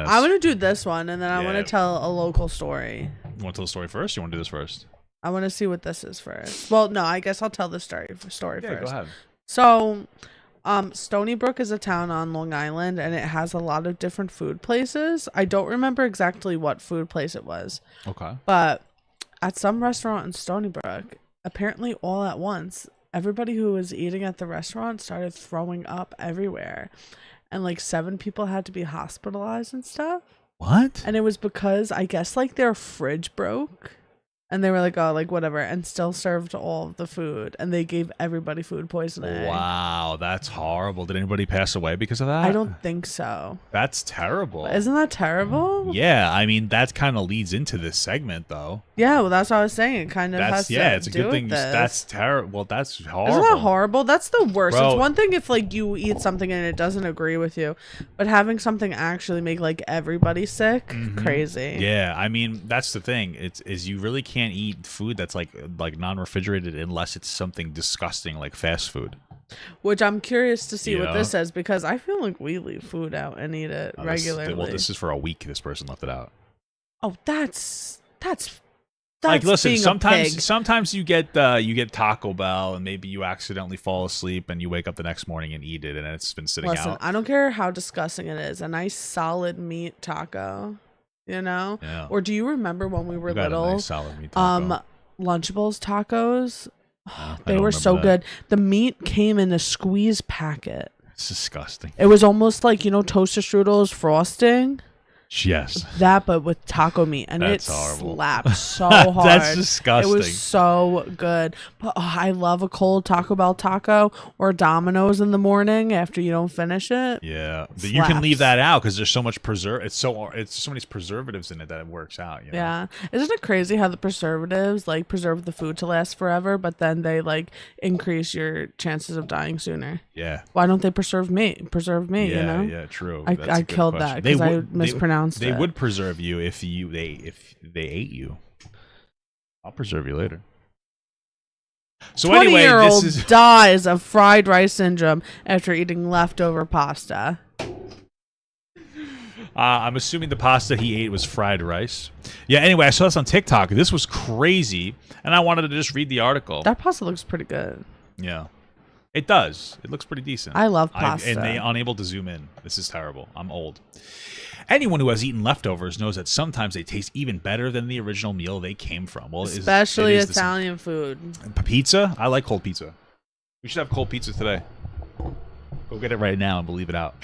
guess. I'm gonna do this one, and then I want Yeah. to tell a local story. You want to tell the story first? You want to do this first? I want to see what this is first. Well, no, I guess I'll tell the story first. Go ahead. So, Stony Brook is a town on Long Island, and it has a lot of different food places. I don't remember exactly what food place it was, Okay. but at some restaurant in Stony Brook, apparently all at once, everybody who was eating at the restaurant started throwing up everywhere, and like 7 people had to be hospitalized and stuff. What? And it was because I guess like their fridge broke. And they were like, oh, like whatever, and still served all of the food. And they gave everybody food poisoning. Wow, that's horrible. Did anybody pass away because of that? I don't think so. That's terrible. Isn't that terrible? Yeah, I mean that kind of leads into this segment, though. Yeah, well, that's what I was saying. It kind of has to it's a do good thing. with this. That's terrible. Well, that's horrible. Isn't that horrible? That's the worst. Bro. It's one thing if like you eat something and it doesn't agree with you, but having something actually make like everybody sick, crazy. Yeah, I mean that's the thing. Is you really can't eat food that's like non-refrigerated unless it's something disgusting like fast food. Which I'm curious to see You what know? this says, because I feel like we leave food out and eat it regularly. This is for a week. This person left it out. Oh, that's Like, listen, being a pig. sometimes you get Taco Bell and maybe you accidentally fall asleep and you wake up the next morning and eat it and it's been sitting Listen, out. I don't care how disgusting it is. A nice solid meat taco, you know? Yeah. Or do you remember when we were You got a little? nice solid meat taco. Lunchables tacos. No, I They don't were remember so that. good. The meat came in a squeeze packet. It's disgusting. It was almost like, you know, toaster strudels frosting. Yes. That, but with taco meat, and That's it horrible. slapped so hard. That's disgusting. It was so good. But I love a cold Taco Bell taco or Domino's in the morning after you don't finish it. Yeah, but you can leave Slaps. that out because there's so much it's so many preservatives in it that it works out. You know? Yeah. Isn't it crazy how the preservatives like preserve the food to last forever, but then they like increase your chances of dying sooner? Yeah. Why don't they preserve meat, Yeah, you know? yeah, true. I That's a good killed question. that because I mispronounced They it. would preserve you if they ate you. I'll preserve you later. So anyway, 20-year-old this is dies of fried rice syndrome after eating leftover pasta. I'm assuming the pasta he ate was fried rice. Yeah, anyway, I saw this on TikTok. This was crazy, and I wanted to just read the article. That pasta looks pretty good. Yeah. It does. It looks pretty decent. I love pasta. And they unable to zoom in. This is terrible. I'm old. Anyone who has eaten leftovers knows that sometimes they taste even better than the original meal they came from. Well, Especially it is the same. Italian food. Pizza? I like cold pizza. We should have cold pizza today. Go get it right now and we'll leave it out.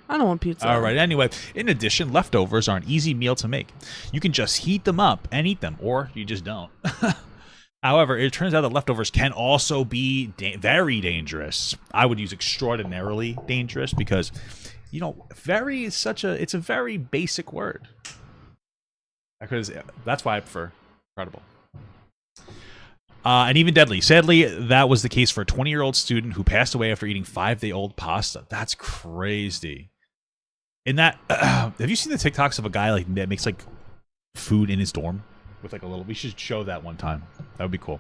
I don't want pizza. All right. Anyway, in addition, leftovers are an easy meal to make. You can just heat them up and eat them, or you just don't. However, it turns out that leftovers can also be very dangerous. I would use extraordinarily dangerous because, you know, it's a very basic word. Because that's why I prefer incredible. And even deadly. Sadly, that was the case for a 20-year-old student who passed away after eating 5-day-old pasta. That's crazy. In that, have you seen the TikToks of a guy like that makes like food in his dorm with like a little? We should show that one time. That would be cool.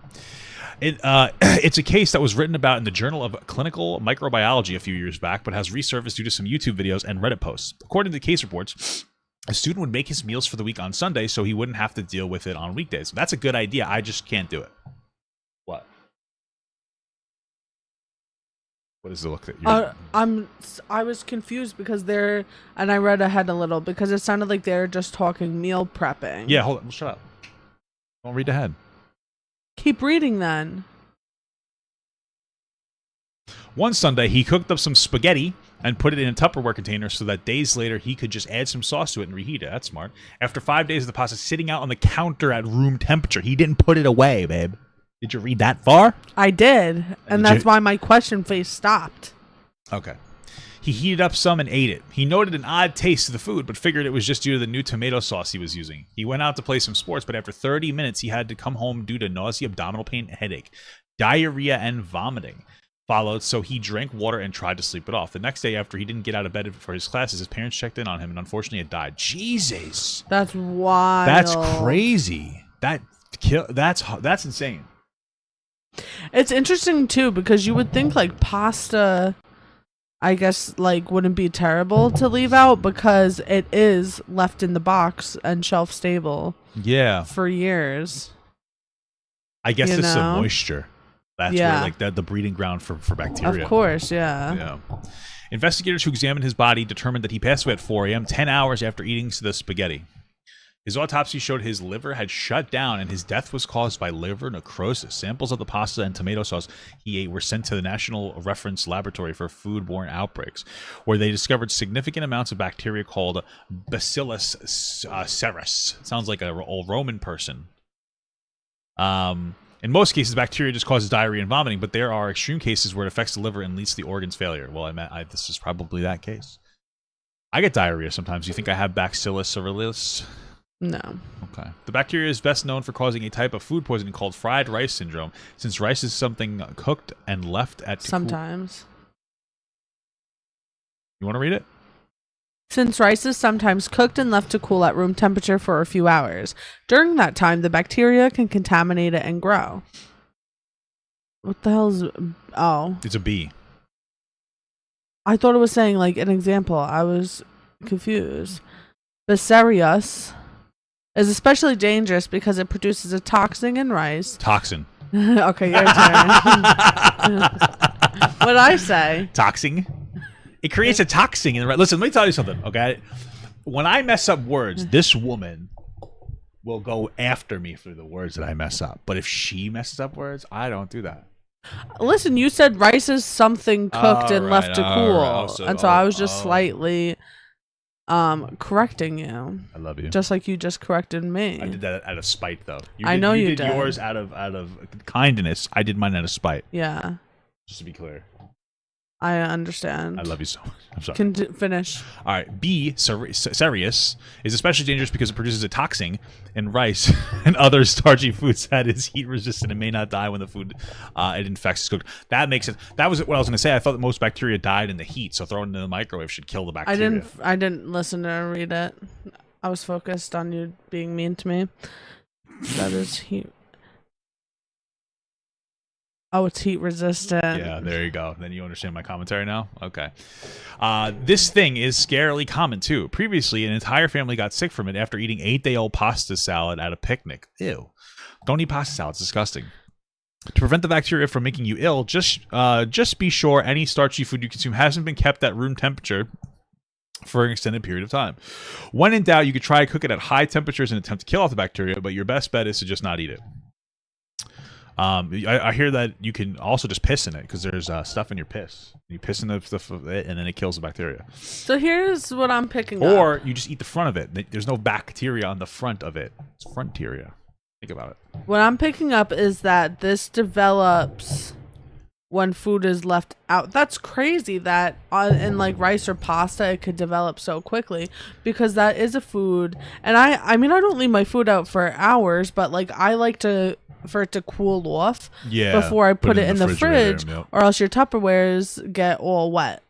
It's a case that was written about in the Journal of Clinical Microbiology a few years back, but has resurfaced due to some YouTube videos and Reddit posts. According to the case reports, a student would make his meals for the week on Sunday so he wouldn't have to deal with it on weekdays. That's a good idea. I just can't do it. What? What is the look that you're... I was confused because and I read ahead a little because it sounded like they're just talking meal prepping. Yeah, hold on. Shut up. Don't read ahead. Keep reading then. One Sunday, he cooked up some spaghetti and put it in a Tupperware container so that days later he could just add some sauce to it and reheat it. That's smart. After 5 days of the pasta sitting out on the counter at room temperature, he didn't put it away, babe. Did you read that far? I did, and that's why my question face stopped. Okay. He heated up some and ate it. He noted an odd taste to the food, but figured it was just due to the new tomato sauce he was using. He went out to play some sports, but after 30 minutes, he had to come home due to nausea, abdominal pain, headache, diarrhea, and vomiting. Followed, so he drank water and tried to sleep it off. The next day, after he didn't get out of bed for his classes, his parents checked in on him and unfortunately had died. Jesus. That's wild. That's crazy. That's insane. It's interesting too because you would think like pasta I guess like wouldn't be terrible to leave out because it is left in the box and shelf stable Yeah. for years. I guess You this is a know? moisture. That's Yeah. where like the breeding ground for bacteria. Of course, yeah. Yeah. Investigators who examined his body determined that he passed away at 4 a.m., 10 hours after eating the spaghetti. His autopsy showed his liver had shut down and his death was caused by liver necrosis. Samples of the pasta and tomato sauce he ate were sent to the National Reference Laboratory for Foodborne Outbreaks, where they discovered significant amounts of bacteria called Bacillus cereus. Sounds like a Roman person. In most cases, bacteria just causes diarrhea and vomiting, but there are extreme cases where it affects the liver and leads to the organ's failure. Well, this is probably that case. I get diarrhea sometimes. You think I have Bacillus cereus? No. Okay. The bacteria is best known for causing a type of food poisoning called fried rice syndrome, since rice is something cooked and left at Sometimes. You want to read it? Since rice is sometimes cooked and left to cool at room temperature for a few hours. During that time, the bacteria can contaminate it and grow. What the hell is... Oh. It's a bee. I thought it was saying like an example. I was confused. Bacillus is especially dangerous because it produces a toxin in rice. Toxin. Okay, your turn. What'd I say? Toxin. It creates a toxin in the rice. Listen, let me tell you something, okay? When I mess up words, this woman will go after me for the words that I mess up. But if she messes up words, I don't do that. Listen, you said rice is something cooked and left to cool. Right. So I was just slightly correcting you. I love you. Just like you just corrected me. I did that out of spite, though. I know you did. did. Yours out of kindness. I did mine out of spite. Yeah. Just to be clear. I understand. I love you so much. I'm sorry. Finish. All right. B. Cereus is especially dangerous because it produces a toxin in rice and other starchy foods that is heat resistant and may not die when the food it infects is cooked. That makes it. That was what I was going to say. I thought that most bacteria died in the heat, so throwing it in the microwave should kill the bacteria. I didn't listen to her read it. I was focused on you being mean to me. That is heat. Oh, it's heat resistant. Yeah, there you go. Then you understand my commentary now? Okay. This thing is scarily common, too. Previously, an entire family got sick from it after eating 8-day-old pasta salad at a picnic. Ew. Don't eat pasta salad. It's disgusting. To prevent the bacteria from making you ill, just be sure any starchy food you consume hasn't been kept at room temperature for an extended period of time. When in doubt, you could try to cook it at high temperatures and attempt to kill off the bacteria, but your best bet is to just not eat it. I hear that you can also just piss in it because there's stuff in your piss. You piss in the stuff of it, and then it kills the bacteria. So here's what I'm picking up. Or you just eat the front of it. There's no bacteria on the front of it. It's fronteria. Think about it. What I'm picking up is that this develops when food is left out. That's crazy that in like rice or pasta it could develop so quickly because that is a food. And I mean I don't leave my food out for hours, but like I like for it to cool off before I put it in the fridge, yep. or else your Tupperwares get all wet.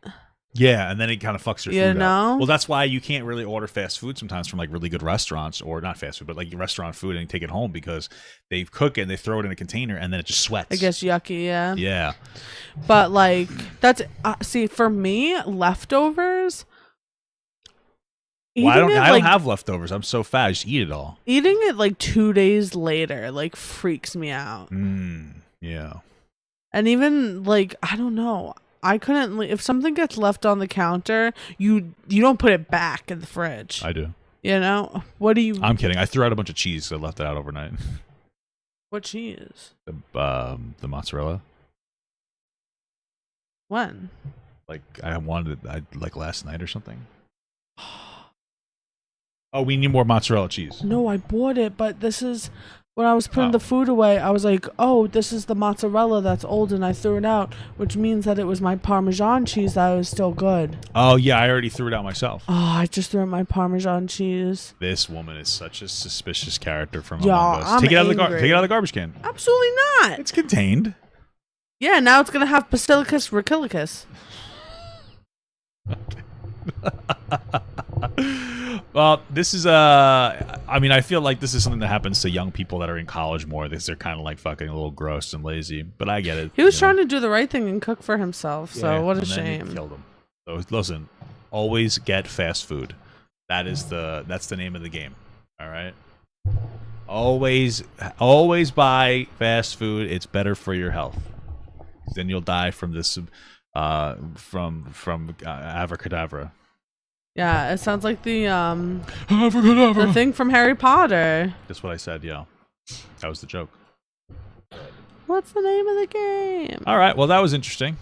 Yeah, and then it kind of fucks your food know? up. Well, that's why you can't really order fast food sometimes from like really good restaurants, or not fast food, but like restaurant food, and take it home because they cook it and they throw it in a container and then it just sweats. It gets yucky, yeah. Yeah. But like that's see for me leftovers. Well, I don't have leftovers. I'm so fat. I just eat it all. Eating it like 2 days later like freaks me out. Yeah. And even like I don't know. I couldn't if something gets left on the counter, you don't put it back in the fridge. I do. You know? What do you I'm kidding. I threw out a bunch of cheese. So I left it out overnight. What cheese? The mozzarella. When? Like I wanted it like last night or something. Oh, we need more mozzarella cheese. No, I bought it, but this is when I was putting the food away. I was like, "Oh, this is the mozzarella that's old," and I threw it out, which means that it was my Parmesan cheese that was still good. Oh yeah, I already threw it out myself. Oh, I just threw out my Parmesan cheese. This woman is such a suspicious character from Yeah, Among Us. I'm Take it out angry. take it out of the garbage can. Absolutely not. It's contained. Yeah, now it's gonna have Basilicus rachillicus. Well, this is I mean, I feel like this is something that happens to young people that are in college more. They're kind of like fucking a little gross and lazy, but I get it. He was trying to do the right thing and cook for himself. So Yeah, what a and then he shame. killed him. So listen, always get fast food. That's the name of the game. All right. Always buy fast food. It's better for your health. Then you'll die from this from abracadabra. Yeah, it sounds like the Abracadabra. thing from Harry Potter. That's what I said. Yeah, that was the joke. What's the name of the game? All right. Well, that was interesting.